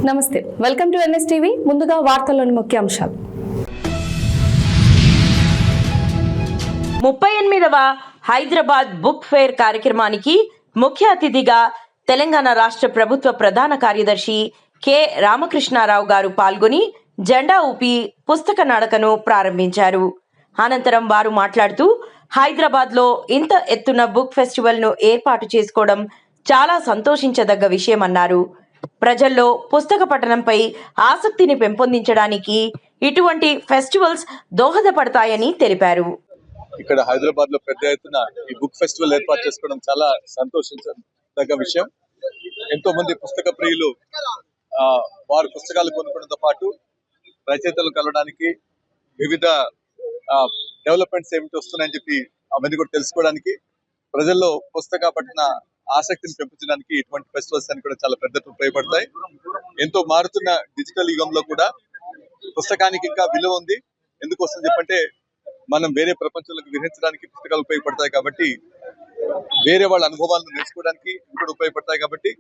నమస్తే, welcome to NS TV. ముందుగా వార్తల్లోని ముఖ్యాంశాలు. 38వ హైదరాబాద్ బుక్ ఫేర్ కార్యక్రమానికి ముఖ్య అతిథిగా తెలంగాణ రాష్ట్ర ప్రభుత్వ ప్రధాన కార్యదర్శి కె రామకృష్ణారావు గారు పాల్గొని జెండా ఊపి పుస్తక నడకను ప్రారంభించారు. అనంతరం వారు మాట్లాడుతూ హైదరాబాద్లో ఇంత ఎత్తున బుక్ ఫెస్టివల్ను ఏర్పాటు చేసుకోవడం చాలా సంతోషించదగ్గ విషయమన్నారు. ప్రజల్లో పుస్తక పఠనంపై ఆసక్తిని పెంపొందించడానికి ఇటువంటి ఫెస్టివల్స్ దోహదపడతాయని తెలిపారు. ఇక్కడ హైదరాబాద్ లో పెద్ద ఎత్తున ఈ బుక్ ఫెస్టివల్ ఏర్పాటు చేసుకోవడం చాలా సంతోషించదగ్గ విషయం. ఎంతో మంది పుస్తక ప్రియులు వారి పుస్తకాలు కొనుక్కోవడంతో పాటు రచయితలు కలవడానికి, వివిధ డెవలప్మెంట్స్ ఏమిటి వస్తున్నాయని చెప్పి అవన్నీ కూడా తెలుసుకోవడానికి, ప్రజల్లో పుస్తక పఠన ఆసక్తిని పెంపించడానికి ఇటువంటి ఫెస్టివల్స్ అని కూడా చాలా పెద్ద ఉపయోగపడతాయి. ఎంతో మారుతున్న డిజిటల్ యుగంలో కూడా పుస్తకానికి ఇంకా విలువ ఉంది. ఎందుకోసం చెప్పంటే మనం వేరే ప్రపంచంలోకి విహరించడానికి పుస్తకాలు ఉపయోగపడతాయి కాబట్టి, వేరే వాళ్ళ అనుభవాలను నేర్చుకోవడానికి కూడా ఉపయోగపడతాయి కాబట్టి,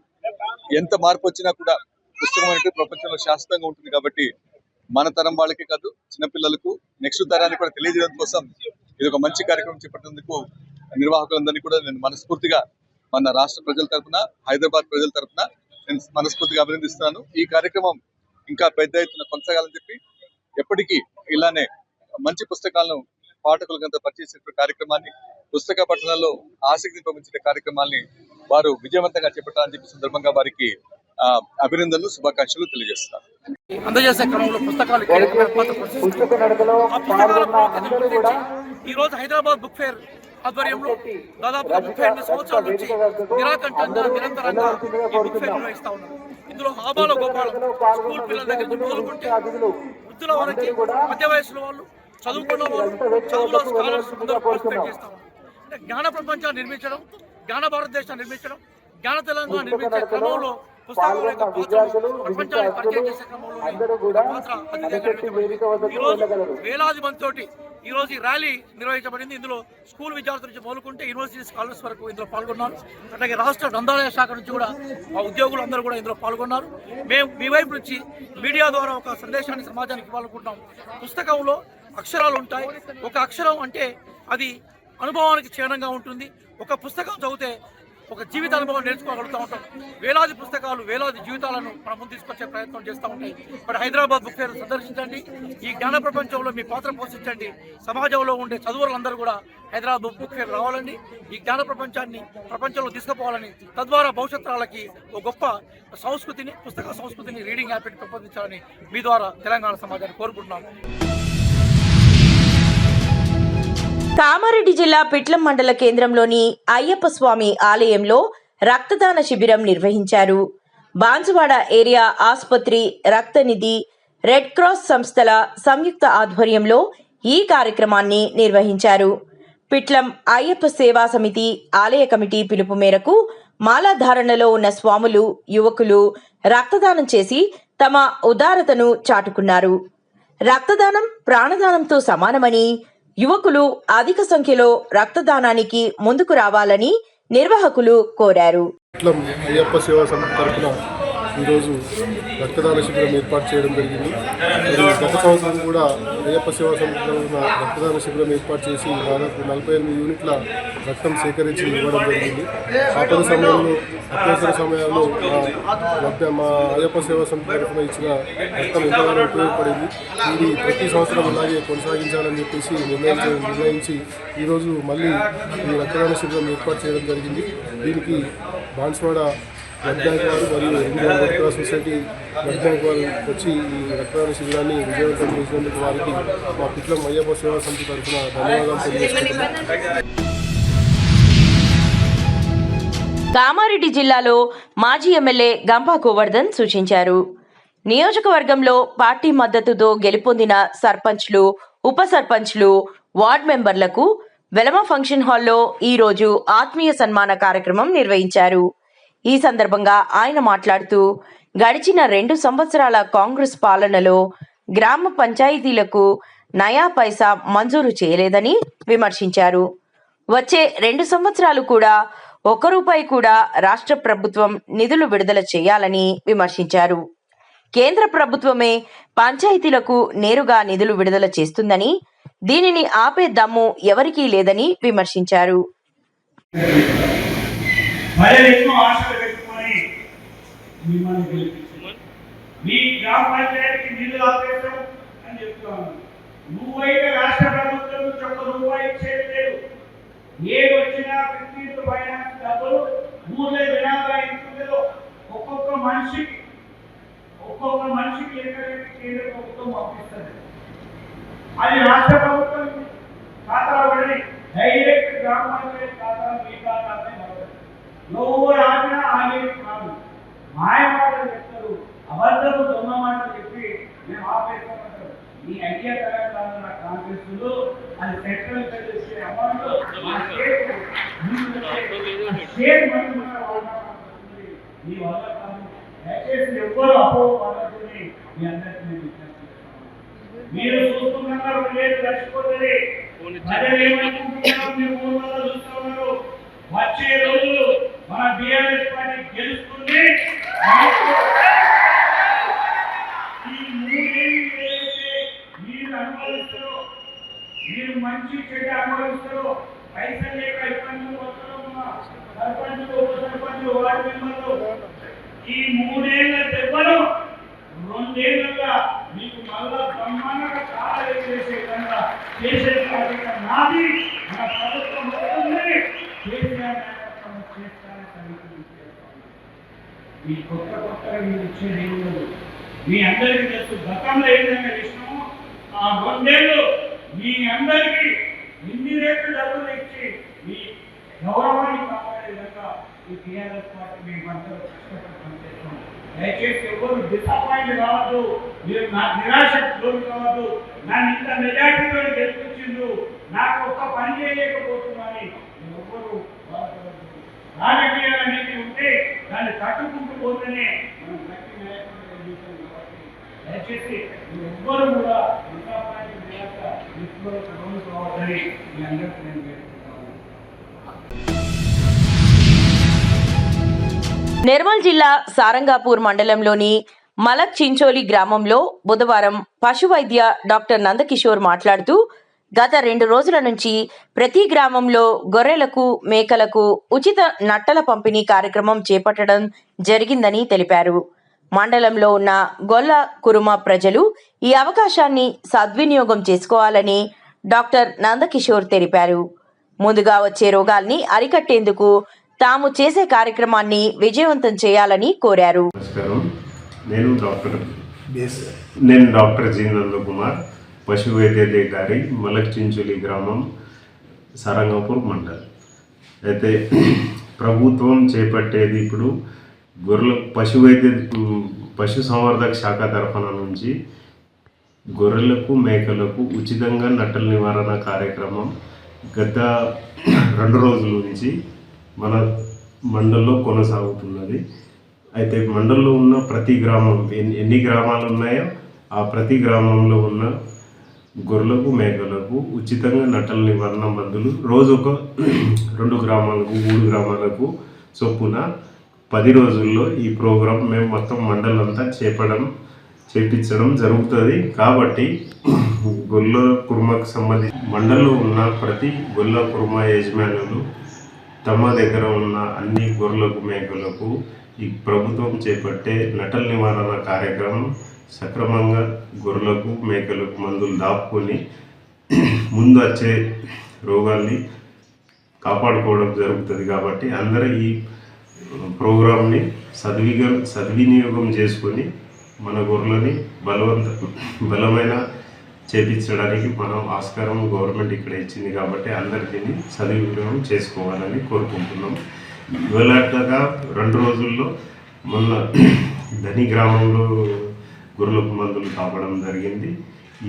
ఎంత మార్పు వచ్చినా కూడా పుస్తకం అనేది ప్రపంచంలో శాశ్వతంగా ఉంటుంది. కాబట్టి మన తరం వాళ్ళకే కాదు, చిన్నపిల్లలకు, నెక్స్ట్ తరానికి కూడా తెలియజేయడం కోసం ఇది ఒక మంచి కార్యక్రమం చేపట్టేందుకు నిర్వాహకులందరినీ కూడా నేను మనస్ఫూర్తిగా మన రాష్ట్ర ప్రజల తరఫున, హైదరాబాద్ ప్రజల తరఫున నేను మనస్ఫూర్తిగా అభినందిస్తున్నాను. ఈ కార్యక్రమం ఇంకా పెద్ద ఎత్తున కొనసాగాలని చెప్పి, ఎప్పటికీ ఇలానే మంచి పుస్తకాలను పాఠకులకంతా పరిచయం కార్యక్రమాన్ని, పుస్తక పఠనంలో ఆసక్తిని పెంచిన కార్యక్రమాన్ని వారు విజయవంతంగా చేపట్టాలని చెప్పి సందర్భంగా వారికి అభినందనలు, శుభాకాంక్షలు తెలియజేస్తున్నారు. అందజేసే క్రమంలో పుస్తకాలు ఈ రోజు హైదరాబాద్ బుక్ ఫేర్ ఆధ్వర్యంలో దాదాపు 38 సంవత్సరాల నుంచి నిరాకంఠంగా నిరంతరంగా ఈ బుక్ ఫేర్ నిర్వహిస్తా ఉన్నారు. ఇందులో ఆబాల గోపాలం స్కూల్ పిల్లల దగ్గర మొదలుకుంటే వృద్ధుల వరకు, మధ్య వయసులో వాళ్ళు, చదువుకున్న వాళ్ళు, చదువులో స్కాలర్స్ అందరూ పార్టిసిపేట్ చేస్తా ఉన్నారు. అంటే జ్ఞాన ప్రపంచాన్ని నిర్మించడం, జ్ఞాన భారతదేశాన్ని నిర్మించడం, జ్ఞాన తెలంగాణ నిర్మించే క్రమంలో పుస్తకాల యొక్క పాత్ర ప్రపంచాన్ని పరిచయం చేసే క్రమంలో పాత్ర అతిథిగా ఈ రోజు వేలాది మందితోటి ఈ రోజు ఈ ర్యాలీ నిర్వహించబడింది. ఇందులో స్కూల్ విద్యార్థుల నుంచి మొదలుకుంటే యూనివర్సిటీ స్కాలర్స్ వరకు ఇందులో పాల్గొన్నారు. అట్లాగే రాష్ట్ర గ్రంథాలయ శాఖ నుంచి కూడా మా ఉద్యోగులు అందరూ కూడా ఇందులో పాల్గొన్నారు. మేము మీ వైపు నుంచి మీడియా ద్వారా ఒక సందేశాన్ని సమాజానికి ఇవ్వాలనుకుంటున్నాం. పుస్తకంలో అక్షరాలు ఉంటాయి. ఒక అక్షరం అంటే అది అనుభవానికి చిహ్నంగా ఉంటుంది. ఒక పుస్తకం చదివితే ఒక జీవిత అనుభవం నేర్చుకోగలుగుతూ ఉంటాం. వేలాది పుస్తకాలు వేలాది జీవితాలను మన ముందు తీసుకొచ్చే ప్రయత్నం చేస్తూ ఉంటాయి. ఇప్పుడు హైదరాబాద్ బుక్ ఫేర్ సందర్శించండి, ఈ జ్ఞాన ప్రపంచంలో మీ పాత్ర పోషించండి. సమాజంలో ఉండే చదువులందరూ కూడా హైదరాబాద్ బుక్ ఫేర్ రావాలని, ఈ జ్ఞాన ప్రపంచాన్ని ప్రపంచంలో తీసుకుపోవాలని, తద్వారా భవిష్యత్ తరాలకి ఒక గొప్ప సంస్కృతిని, పుస్తక సంస్కృతిని, రీడింగ్ హ్యాబిట్ పెంపొందించాలని మీ ద్వారా తెలంగాణ సమాజాన్ని కోరుకుంటున్నాను. కామారెడ్డి జిల్లా పిట్లం మండల కేంద్రంలోని అయ్యప్ప స్వామి ఆలయంలో రక్తదాన శిబిరం నిర్వహించారు. బాన్సువాడ ఏరియా ఆసుపత్రి, రక్తనిధి, రెడ్ క్రాస్ సంస్థల సంయుక్త ఆధ్వర్యంలో ఈ కార్యక్రమాన్ని నిర్వహించారు. పిట్లం అయ్యప్ప సేవా సమితి ఆలయ కమిటీ పిలుపు మేరకు మాలాధారణలో ఉన్న స్వాములు, యువకులు రక్తదానం చేసి తమ ఉదారతను చాటుకున్నారు. రక్తదానం ప్రాణదానంతో సమానమని, యువకులు అధిక సంఖ్యలో రక్తదానానికి ముందుకు రావాలని నిర్వాహకులు కోరారు. అయ్యప్ప సేవా సమితి తరఫున ఈరోజు రక్తదాన శిబిరం ఏర్పాటు చేయడం జరిగింది. గత సంవత్సరం కూడా అయ్యప్ప సేవా సమితి తరఫున రక్తదాన శిబిరం ఏర్పాటు చేసి దాదాపు 48 యూనిట్ల రక్తం సేకరించి ఇవ్వడం జరిగింది. ఆపద సమయంలో, అత్యవసర సమయాల్లో మా అయ్యప్ప సేవా సమితి తరఫున ఇచ్చిన రక్తం ఎంతగానో ఉపయోగపడింది. ఇది ప్రతి సంవత్సరం ఇలాగే కొనసాగించాలని చెప్పేసి నిర్ణయించి ఈరోజు మళ్ళీ ఈ రక్తదాన శిబిరం ఏర్పాటు చేయడం జరిగింది. దీనికి బాన్సువాడ బ్లడ్ బ్యాంక్ వారు మరియు Indian red cross society blood bank వారు వచ్చి ఈ రక్తదాన శిబిరాన్ని విజయవంతం చేసినందుకు వారికి మా పిట్లం అయ్యప్ప సేవా సమితి తరఫున ధన్యవాదాలు తెలియజేస్తున్నాం. కామారెడ్డి జిల్లాలో మాజీ ఎమ్మెల్యే గంపా గోవర్ధన్ సూచించారు. నియోజకవర్గంలో పార్టీ మద్దతుతో గెలుపొందిన సర్పంచ్లు, ఉప సర్పంచ్లు, వార్డు మెంబర్లకు వెలమ ఫంక్షన్ హాల్లో ఈరోజు ఆత్మీయ సన్మాన కార్యక్రమం నిర్వహించారు. ఈ సందర్భంగా ఆయన మాట్లాడుతూ గడిచిన 2 సంవత్సరాల కాంగ్రెస్ పాలనలో గ్రామ పంచాయతీలకు నయా పైసా మంజూరు చేయలేదని విమర్శించారు. వచ్చే 2 సంవత్సరాలు కూడా ₹1 కూడా రాష్ట్ర ప్రభుత్వం నిధులు విడుదల చేయాలని విమర్శించారు. కేంద్ర ప్రభుత్వమే పంచాయతీలకు నేరుగా నిధులు విడుదల చేస్తుందని, దీనిని ఆపే దమ్ము ఎవరికీ లేదని విమర్శించారు. మీ గ్రామ పంచాయతీకి నిధులు ఆపేస్తాం అని చెప్తున్నాను. నువ్వైతే రాష్ట్ర ప్రభుత్వం నుంచి ఒక్క రూపాయి ఇచ్చేది లేదు. ఏది వచ్చినా విద్యుత్ ఫైనాన్స్ డబ్బులు ఊళ్ళో జనాభా ఇంట్లో ఒక్కొక్క మనిషికి ఎక్కడైతే కేంద్ర ప్రభుత్వం పంపిస్తుంది. అది రాష్ట్ర ప్రభుత్వం ఖాతాలో పడి డైరెక్ట్ గ్రామ పంచాయతీ ఖాతాలో మీ ఖాతానే పడుతుంది. నువ్వు ఆపినా ఆగేది కాదు. మాయమాటలు చెప్తారు, అబద్ధము దొంగ మాటలు చెప్పి మేము ఆపేస్తామంటారు. ఈ ఐడియా తెలంగాణ కాంగ్రెస్ అది సెంట్రల్ చేసే అమౌంట్ మీ వల్ల కాదు. దయచేసి ఎవ్వరు అపోహపడకుని మీ అందరికీ నేను విజ్ఞప్తి చేస్తున్నాను. మీరు చూస్తున్నారు లేదు చచ్చిపోతుంది. ప్రజలు ఏమనుకుంటున్నారు మీరు ఊళ్ళో చూస్తున్నారు. వచ్చే రోజులు మన బీఆర్ఎస్ పార్టీ గెలుస్తుంది. మీరు మంచి చెడ్డ అనుభవిస్తారు. పైసలు లేక ఇబ్బందులు వస్తారు. సర్పంచులు, ఉప సర్పంచులు, వార్డు మెంబర్లు ఈ 3 ఏళ్ల దెబ్బలు 2 ఏళ్లుగా మీకు మళ్ళా బ్రహ్మాండంగా చాలా చేసే విధంగా చేసే బాధ్యత నాది. మన ప్రభుత్వం వస్తుంది. కేసీఆర్ నాయకత్వం చేస్తారని సమీక్షించేస్తాం. ఈ కొత్తగా మీరు ఇచ్చేది ఏమి మీ అందరికీ తెలుసు. గతంలో ఏ విధంగా చేసినామో ఆ 2 ఏళ్ళు మీ అందరికీ ఎన్ని రేట్లు డబ్బులు ఇచ్చి మీ గౌరవాన్ని కాపాడే విధంగా ఈ టీఆర్ఎస్ పార్టీ మేమందరూ కష్టపడి పనిచేస్తాం. దయచేసి ఎవరు డిసప్పాయింట్ కావద్దు. మీరు నా నిరాశకు లోను కావద్దు. నన్ను ఇంత మెజార్టీతో గెలిపించిండు, నాకు ఒక్క పని చేయలేకపోతున్నాను ఎవరు బాధపడద్దు. రాజకీయాలు అనేది ఉంటే దాన్ని తట్టుకుంటూ పోతేనే మనం గట్టి నాయకులు గెలిపించాం. కాబట్టి దయచేసి ఎవ్వరు కూడా డిసప్పాయింట్ లోను కావద్దని మీ అందరికీ నేను వేడుకుంటున్నాను. నిర్మల్ జిల్లా సారంగాపూర్ మండలంలోని మలక్ చించోలి గ్రామంలో బుధవారం పశు వైద్య డాక్టర్ నందకిషోర్ మాట్లాడుతూ, గత 2 రోజుల నుంచి ప్రతి గ్రామంలో గొర్రెలకు, మేకలకు ఉచిత నట్టల పంపిణీ కార్యక్రమం చేపట్టడం జరిగిందని తెలిపారు. మండలంలో ఉన్న గొల్ల కురుమ ప్రజలు ఈ అవకాశాన్ని సద్వినియోగం చేసుకోవాలని డాక్టర్ నందకిషోర్ తెలిపారు. ముందుగా వచ్చే రోగాల్ని అరికట్టేందుకు తాము చేసే కార్యక్రమాన్ని విజయవంతం చేయాలని కోరారు. నేను డాక్టర్ జి నందకుమార్, పశు వైద్యాధికారి, మలక్ చించోలి గ్రామం, సారంగాపూర్ మండల్. అయితే ప్రభుత్వం చేపట్టేది ఇప్పుడు పశు సంవర్ధక శాఖ తరఫున నుంచి గొర్రెలకు, మేకలకు ఉచితంగా నట్టల నివారణ కార్యక్రమం గత 2 రోజుల నుంచి మన మండల్లో కొనసాగుతున్నది. అయితే మండల్లో ఉన్న ప్రతి గ్రామం ఎన్ని గ్రామాలు ఉన్నాయో ఆ ప్రతి గ్రామంలో ఉన్న గొర్రెలకు, మేకలకు ఉచితంగా నట్టల నివారణ మందులు రోజుకు 2 గ్రామాలకు 3 గ్రామాలకు చొప్పున 10 రోజుల్లో ఈ ప్రోగ్రాం మేము మొత్తం మండలంతా చేపించడం జరుగుతుంది. కాబట్టి గొల్ల కుర్మకు సంబంధించి మండలంలో ఉన్న ప్రతి గొల్ల కుర్మ యజమానులు తమ దగ్గర ఉన్న అన్ని గొర్రెలకు, మేకలకు ఈ ప్రభుత్వం చేపట్టే నట్టల నివారణ కార్యక్రమం సక్రమంగా గొర్రెలకు, మేకలకు మందులు దాపుకొని ముందు వచ్చే రోగాల్ని కాపాడుకోవడం జరుగుతుంది. కాబట్టి అందరూ ఈ ప్రోగ్రాంని సద్వినియోగం చేసుకొని మన గొర్రెలని బలమైన చేపించడానికి మనం ఆస్కారం గవర్నమెంట్ ఇక్కడ ఇచ్చింది. కాబట్టి అందరికీ సద్వినియోగం చేసుకోవాలని కోరుకుంటున్నాం. ఇవాళగా 2 రోజుల్లో మొన్న ధని గ్రామంలో గొర్రెలకు మందులు కాపడం జరిగింది.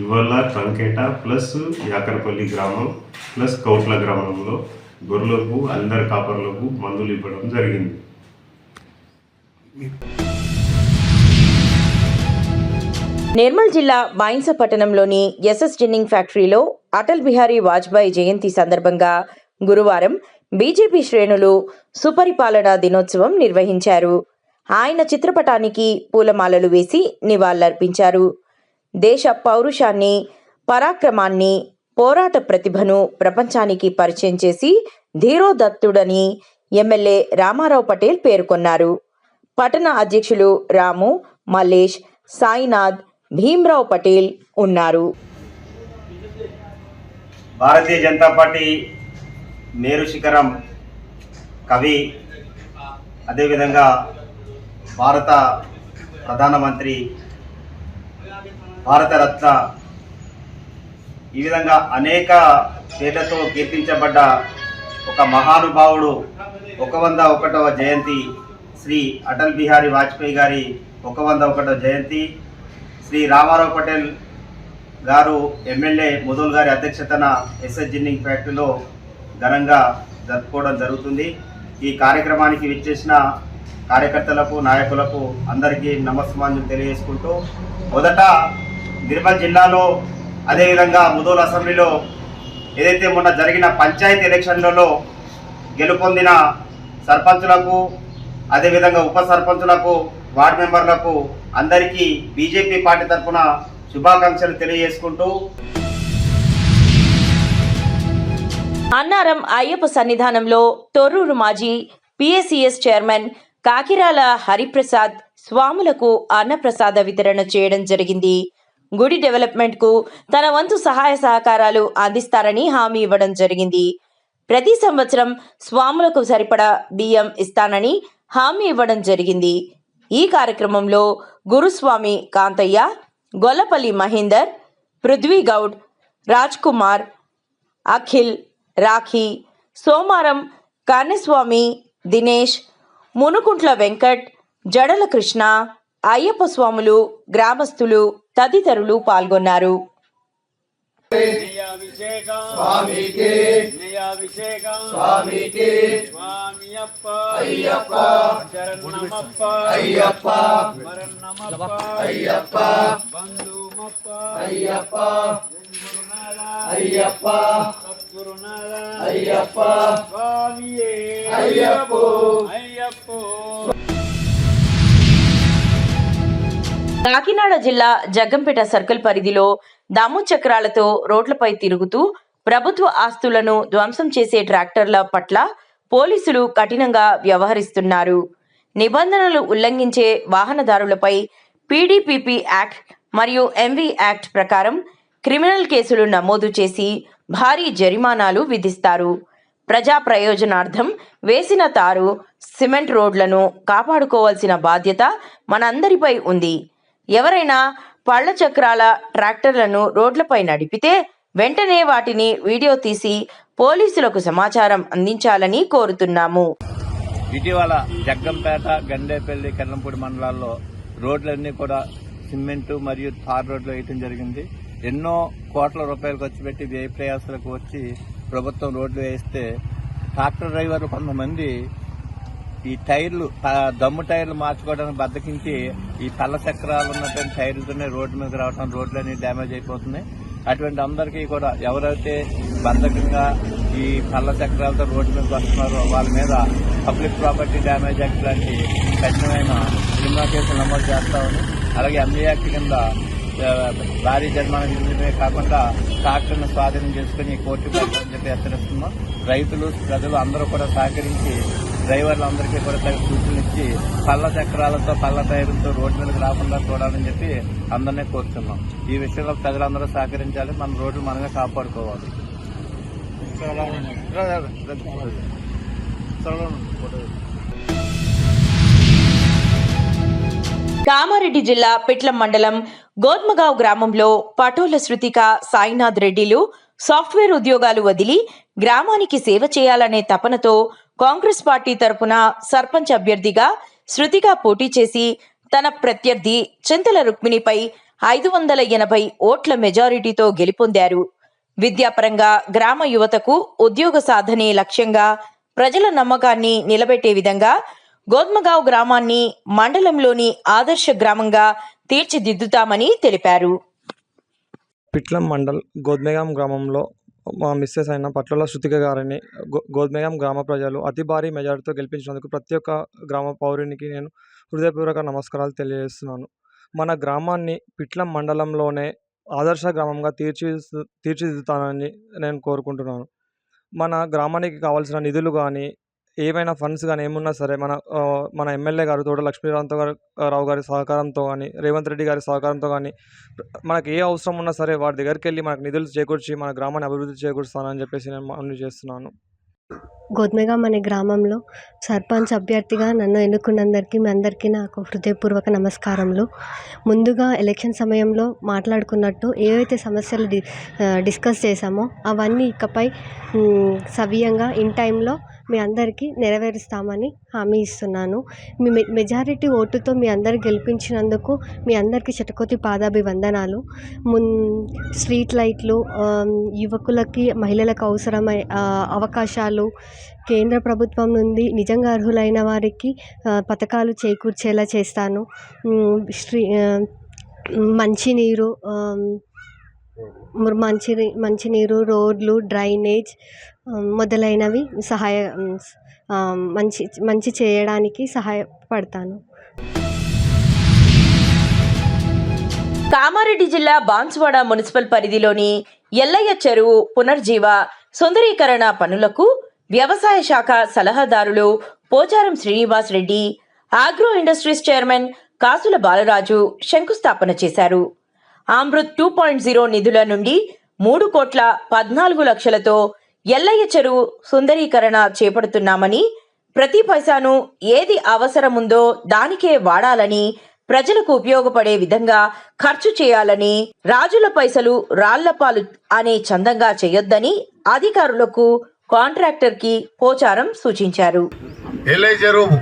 ఇవాళ కంకేట ప్లస్ యాకరపల్లి గ్రామం ప్లస్ కౌట్ల గ్రామంలో గొర్రెలకు, అందరి కాపర్లకు మందులు ఇవ్వడం జరిగింది. నిర్మల్ జిల్లా బాయిన్స పట్టణంలోని ఎస్ఎస్ జిన్నింగ్ ఫ్యాక్టరీలో అటల్ బిహారీ వాజ్పేయి జయంతి సందర్భంగా గురువారం బీజేపీ శ్రేణులు సుపరిపాలనా దినోత్సవం నిర్వహించారు. ఆయన చిత్రపటానికి పూలమాలలు వేసి నివాళులర్పించారు. దేశ పౌరుషాన్ని, పరాక్రమాన్ని, పోరాట ప్రతిభను ప్రపంచానికి పరిచయం చేసి ధీరోదత్తుడని ఎమ్మెల్యే రామారావు పటేల్ పేర్కొన్నారు. పట్టణ అధ్యక్షులు రాము, మల్లేష్, సాయినాథ్, భీమ్రావు పటేల్ ఉన్నారు. భారతీయ జనతా పార్టీ మేరు శిఖరం కవి, అదేవిధంగా భారత ప్రధానమంత్రి, భారతరత్న, ఈ విధంగా అనేక పేర్లతో కీర్తించబడ్డ ఒక మహానుభావుడు 101వ జయంతి, శ్రీ అటల్ బిహారీ వాజ్పేయి గారి 101వ జయంతి, శ్రీ రామారావు పటేల్ గారు ఎమ్మెల్యే ముదోల్ గారి అధ్యక్షతన ఎస్ఎస్ జిన్నింగ్ ఫ్యాక్టరీలో ఘనంగా జరుపుకోవడం జరుగుతుంది. ఈ కార్యక్రమానికి విచ్చేసిన కార్యకర్తలకు, నాయకులకు అందరికీ నమస్కారం తెలియజేసుకుంటూ, మొదట నిర్మల్ జిల్లాలో అదేవిధంగా ముదోల్ అసెంబ్లీలో ఏదైతే మొన్న జరిగిన పంచాయతీ ఎలక్షన్లలో గెలుపొందిన సర్పంచులకు, అదేవిధంగా ఉప సర్పంచులకు, వార్డు మెంబర్లకు అందరికీ బీజేపీ పార్టీ తరఫున శుభాకాంక్షలు తెలియజేసుకుంటూ, అన్నారం అయ్యప్ప సన్నిధానంలో తొర్రూరు మాజీ పిఎస్సిఎస్ చైర్మన్ కాకిరాల హరిప్రసాద్ స్వాములకు అన్నప్రసాద వితరణ చేయడం జరిగింది. గుడి డెవలప్మెంట్ కు తన వంతు సహాయ సహకారాలు అందిస్తారని హామీ ఇవ్వడం జరిగింది. ప్రతి సంవత్సరం స్వాములకు సరిపడా బియ్యం ఇస్తానని హామీ ఇవ్వడం జరిగింది. ఈ కార్యక్రమంలో గురుస్వామి కాంతయ్య, గొల్లపల్లి మహేందర్, పృథ్వీగౌడ్, రాజ్ కుమార్, అఖిల్, రాఖీ, సోమారం, కన్నస్వామి, దినేష్, మునుకుంట్ల వెంకట్, జడల కృష్ణ, అయ్యప్ప స్వాములు, గ్రామస్తులు తదితరులు పాల్గొన్నారు. కాకినాడ జిల్లా జగ్గంపేట సర్కిల్ పరిధిలో దమ్ము చక్రాలతో రోడ్లపై తిరుగుతూ ప్రభుత్వ ఆస్తులను ధ్వంసం చేసే ట్రాక్టర్ల పట్ల పోలీసులు కఠినంగా వ్యవహరిస్తున్నారు. నిబంధనలు ఉల్లంఘించే వాహనదారులపై పీడీపీపీ యాక్ట్ మరియు ఎంవీ యాక్ట్ ప్రకారం క్రిమినల్ కేసులు నమోదు చేసి భారీ జరిమానాలు విధిస్తారు. ప్రజా ప్రయోజనార్థం వేసిన తారు, సిమెంట్ రోడ్లను కాపాడుకోవాల్సిన బాధ్యత మనందరిపై ఉంది. ఎవరైనా పళ్ల చక్రాల ట్రాక్టర్లను రోడ్లపై నడిపితే వెంటనే వాటిని వీడియో తీసి పోలీసులకు సమాచారం అందించాలని కోరుతున్నాము. ఇటీవల జగ్గంపేట, గండేపల్లి, కెల్లంపూడి మండలాల్లో రోడ్లన్నీ కూడా సిమెంటు మరియు తార్ రోడ్లు వేయటం జరిగింది. ఎన్నో కోట్ల రూపాయలు ఖర్చు పెట్టి వ్యయ ప్రయాసాలకు వచ్చి ప్రభుత్వం రోడ్లు వేస్తే ట్రాక్టర్ డ్రైవర్లు కొంతమంది ఈ టైర్లు, దమ్ము టైర్లు మార్చుకోవడానికి బద్దకించి ఈ పళ్ళ చక్రాలు ఉన్నటువంటి టైర్లతోనే రోడ్డు మీద రావడం, రోడ్లన్నీ డ్యామేజ్ అయిపోతున్నాయి. అటువంటి అందరికీ కూడా ఎవరైతే బద్దకంగా ఈ పళ్ళ చక్రాలతో రోడ్డు మీద వస్తున్నారో వాళ్ళ మీద పబ్లిక్ ప్రాపర్టీ డ్యామేజ్ యాక్ట్ లాంటి కఠినమైన క్రిమినల్ కేసులు నమోదు చేస్తామని, అలాగే ఎంఏ యాక్ట్ కింద భారీ జరిమానా విధించడమే కాకుండా ట్రాక్టర్ను స్వాధీనం చేసుకుని కోర్టు పెట్టాలని చెప్పి హెచ్చరిస్తున్నాం. రైతులు, ప్రజలు అందరూ కూడా సహకరించి డ్రైవర్లందరికీ కూడా తగిన సూచనలు ఇచ్చి పళ్ళ చక్రాలతో, పళ్ళ టైర్లతో రోడ్డు మీదకి రాకుండా చూడాలని చెప్పి అందరినీ కోరుతున్నాం. ఈ విషయంలో ప్రజలందరూ సహకరించాలి. మన రోడ్లు మనమే కాపాడుకోవాలి. కామారెడ్డి జిల్లా పిట్లం మండలం గోద్మగావ్ గ్రామంలో పటోల శృతిక, సాయినాథ్ రెడ్డిలు సాఫ్ట్వేర్ ఉద్యోగాలు వదిలి గ్రామానికి సేవ చేయాలనే తపనతో కాంగ్రెస్ పార్టీ తరపున సర్పంచ్ అభ్యర్థిగా శృతిక పోటీ చేసి తన ప్రత్యర్థి చింతల రుక్మిణిపై 580 ఓట్ల మెజారిటీతో గెలుపొందారు. విద్యాపరంగా గ్రామ యువతకు ఉద్యోగ సాధనే లక్ష్యంగా ప్రజల నమ్మకాన్ని నిలబెట్టే విధంగా గోద్మగావ్ గ్రామాన్ని మండలంలోని ఆదర్శ గ్రామంగా తీర్చిదిద్దుతామని తెలిపారు. పిట్లం మండల్ గోద్మేగాం గ్రామంలో మా మిస్సెస్ అయిన పట్ల శృతిక గారిని గోద్మేగాం గ్రామ ప్రజలు అతి భారీ మెజారిటీతో గెలిపించినందుకు ప్రతి ఒక్క గ్రామ పౌరునికి నేను హృదయపూర్వక నమస్కారాలు తెలియజేస్తున్నాను. మన గ్రామాన్ని పిట్లం మండలంలోనే ఆదర్శ గ్రామంగా తీర్చిదిద్దుతానని నేను కోరుకుంటున్నాను. మన గ్రామానికి కావాల్సిన నిధులు కానీ, ఏమైనా ఫండ్స్ కానీ ఏమున్నా సరే మన ఎమ్మెల్యే గారు తోట లక్ష్మీకాంతరావు గారి సహకారంతో కానీ, రేవంత్ రెడ్డి గారి సహకారంతో కానీ మనకి ఏ అవసరం ఉన్నా సరే వారి దగ్గరికి వెళ్ళి మనకు నిధులు చేకూర్చి మన గ్రామాన్ని అభివృద్ధి చేకూరుస్తానని చెప్పేసి నేను మనవి చేస్తున్నాను. గోద్మెగాం అనే గ్రామంలో సర్పంచ్ అభ్యర్థిగా నన్ను ఎన్నుకున్నందరికీ మీ అందరికీ నాకు హృదయపూర్వక నమస్కారములు. ముందుగా ఎలక్షన్ సమయంలో మాట్లాడుకున్నట్టు ఏవైతే సమస్యలు డిస్కస్ చేశామో అవన్నీ ఇకపై సవ్యంగా ఇన్ టైంలో మీ అందరికీ నెరవేరుస్తామని హామీ ఇస్తున్నాను. మీ మెజారిటీ ఓటుతో మీ అందరు గెలిపించినందుకు మీ అందరికీ శతకోటి పాదాభివందనాలు. స్ట్రీట్ లైట్లు, యువకులకి మహిళలకు అవసరమై అవకాశాలు, కేంద్ర ప్రభుత్వం నుండి నిజంగా అర్హులైన వారికి పథకాలు చేకూర్చేలా చేస్తాను. మంచినీరు, రోడ్లు, డ్రైనేజ్ మొదలైనవి మంచి చేయడానికి సహాయపడతాను. కామారెడ్డి జిల్లా బాన్సువాడ మున్సిపల్ పరిధిలోని ఎల్లయ్య చెరువు పునర్జీవ సుందరీకరణ పనులకు వ్యవసాయ శాఖ సలహాదారులు Pocharam Srinivas Reddy, agro industries chairman కాసుల బాలరాజు శంకుస్థాపన చేశారు. అమృత్ 2.0 నిధుల నుండి 3,14,00,000తో ఎల్లయ్య చెరువు సుందరీకరణ చేపడుతున్నామని, ప్రతి పైసాను ఏది అవసరముందో దానికే వాడాలని, ప్రజలకు ఉపయోగపడే విధంగా ఖర్చు చేయాలని, రాజుల పైసలు రాళ్లపాలు అనే చందంగా చేయొద్దని అధికారులకు, కాంట్రాక్టర్కి పోచారం సూచించారు. ఎల్లయ్య చెరువు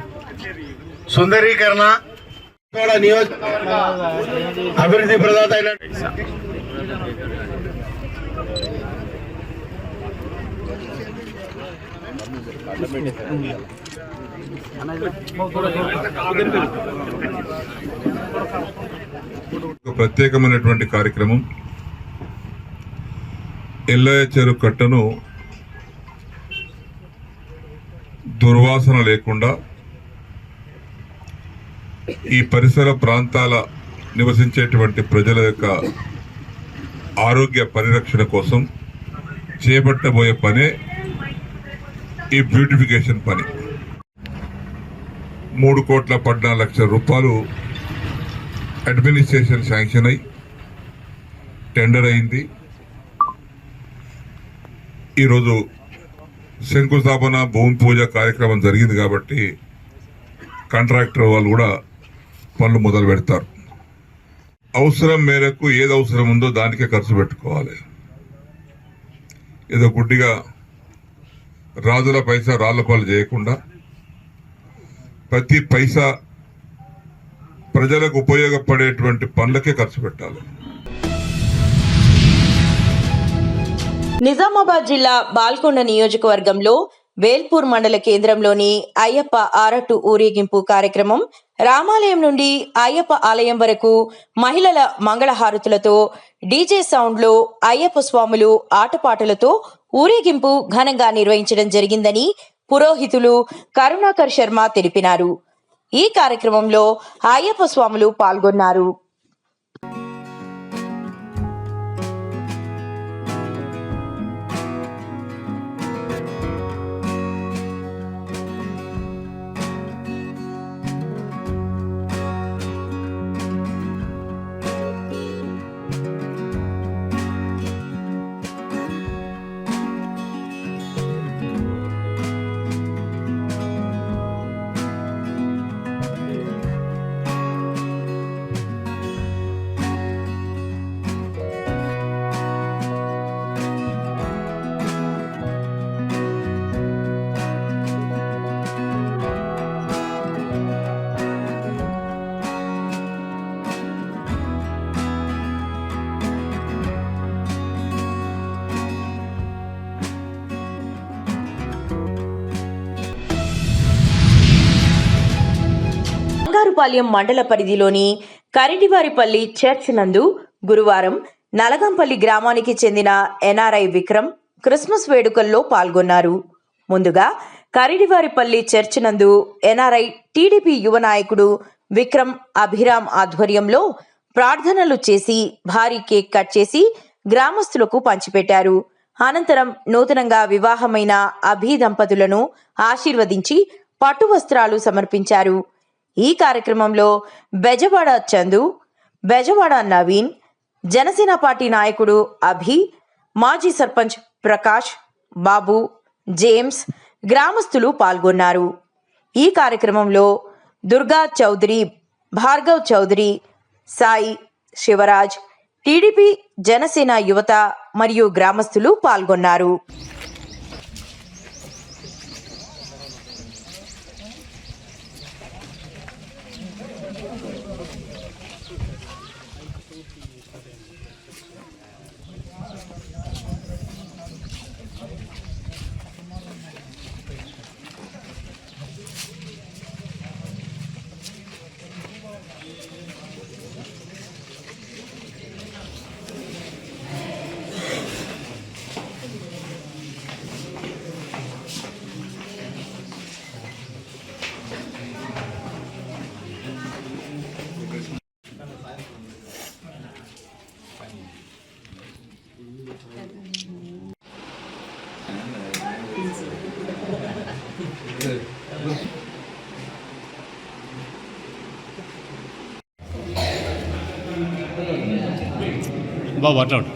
సుందరీకరణ అభివృద్ధి ప్రదాత అయిన ప్రత్యేకమైనటువంటి కార్యక్రమం ఎల్లయ్య చెరువు కట్టను దుర్వాసన లేకుండా ఈ పరిసర ప్రాంతాల నివసించేటువంటి ప్రజల యొక్క ఆరోగ్య పరిరక్షణ కోసం చేపట్టబోయే పనే ఈ బ్యూటిఫికేషన్ పని. 3,14,00,000 రూపాయలు అడ్మినిస్ట్రేషన్ శాంక్షన్ అయి టెండర్ అయింది. ఈరోజు శంకుస్థాపన, భూమి పూజ కార్యక్రమం జరిగింది కాబట్టి కాంట్రాక్టర్ వాళ్ళు కూడా పనులు మొదలు పెడతారు. అవసరం మేరకు ఏది అవసరం ఉందో దానికే ఖర్చు పెట్టుకోవాలి. ఏదో గుడ్డిగా రాజుల పైసా రాళ్లపాలు చేయకుండా ప్రతి పైసా ప్రజలకు ఉపయోగపడేటువంటి పనులకే ఖర్చు పెట్టాలి. నిజామాబాద్ జిల్లా బాల్కొండ నియోజకవర్గంలో వేల్పూర్ మండల కేంద్రంలోని అయ్యప్ప ఆరటు ఊరేగింపు కార్యక్రమం రామాలయం నుండి అయ్యప్ప ఆలయం వరకు మహిళల మంగళహారతులతో, డీజే సౌండ్లో అయ్యప్ప స్వాములు ఆటపాటలతో ఊరేగింపు ఘనంగా నిర్వహించడం జరిగిందని పురోహితులు కరుణాకర్ శర్మ తెలిపినారు. ఈ కార్యక్రమంలో అయ్యప్ప స్వాములు పాల్గొన్నారు. బంగారుపాలెం మండల పరిధిలోని కరిటివారిపల్లి చర్చ్ నందు గురువారం నలగంపల్లి గ్రామానికి చెందిన ఎన్ఆర్ఐ విక్రమ్ క్రిస్మస్ వేడుకల్లో పాల్గొన్నారు. ముందుగా కరిటివారిపల్లి చర్చ్ నందు ఎన్ఆర్ఐ టీడీపీ యువ నాయకుడు విక్రమ్ అభిరామ్ ఆధ్వర్యంలో ప్రార్థనలు చేసి భారీ కేక్ కట్ చేసి గ్రామస్తులకు పంచిపెట్టారు. అనంతరం నూతనంగా వివాహమైన అభి దంపతులను ఆశీర్వదించి పట్టు వస్త్రాలు సమర్పించారు. ఈ కార్యక్రమంలో బెజవాడ చందు, బెజవాడ నవీన్, జనసేన పార్టీ నాయకుడు అభి, మాజీ సర్పంచ్ ప్రకాష్, బాబు, జేమ్స్, గ్రామస్తులు పాల్గొన్నారు. ఈ కార్యక్రమంలో దుర్గా చౌదరి, భార్గవ్ చౌదరి, సాయి, శివరాజ్, టీడీపీ, జనసేన యువత మరియు గ్రామస్తులు పాల్గొన్నారు. బాబు అట్లా చూడండి.